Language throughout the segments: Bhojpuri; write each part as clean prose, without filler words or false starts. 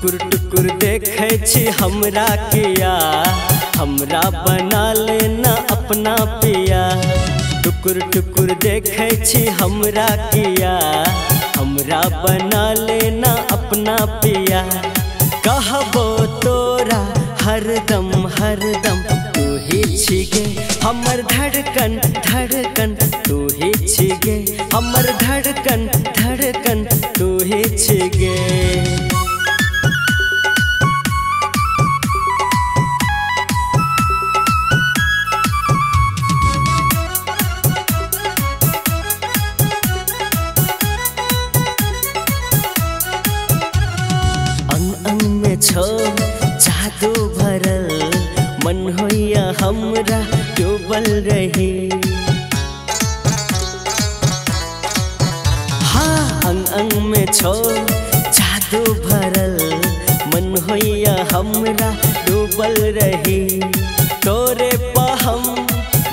टुकुर टुकुर देखे छी हमरा किया, हमरा बना लेना अपना पिया। टुकुर टुकुर देखे छी हमरा किया, हमरा बना लेना अपना पिया। कहबो तोरा हरदम हरदम तू ही छिगे हमर धड़कन धड़कन, तू ही छिगे हमर धड़कन धड़कन, तू ही छिगे। छो जादू भरल मन होइया हमरा डूबल रही। हाँ अंग अंग में छो जादू भरल मन होइया हमरा डूबल रही। तोरे पहम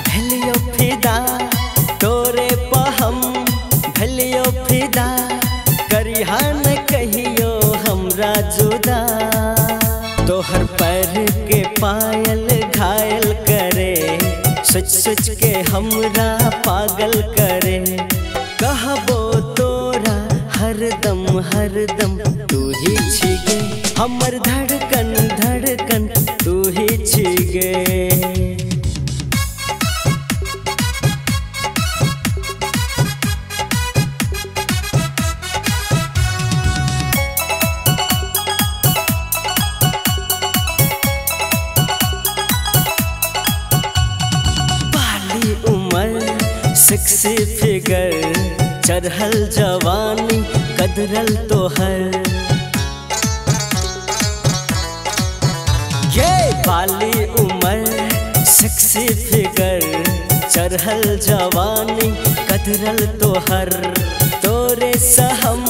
भेलियो फिदा, तोरे पहम भेलियो फिदा, करिहा न कहियो हमरा जुदा। तोहर पैर के पायल घायल करे, सच सच के हमरा पागल करे। कहबो तोरा हरदम हरदम तू ही छिगे हमर धड़कन धड़कन, तू ही छिगे। सेक्सी फिगर चढ़ल जवानी कदरल तोहर, ये बाली उमर सेक्सी फिगर चढ़ल जवानी कदरल तोहर। तोरे सहम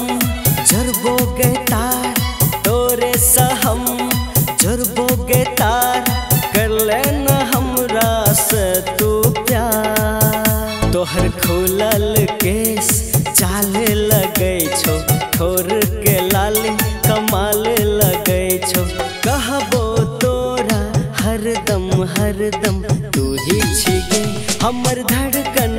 जरबोगे तार, तोरे सहम जरबोगे तार, कर लेना हमरा से तू प्यार। तोहर खुलल केस चाले लगे छो, ठोर के लाली कमाल लगे छो। कहबो तोरा हरदम हरदम तू ही छिगे हमर धड़कन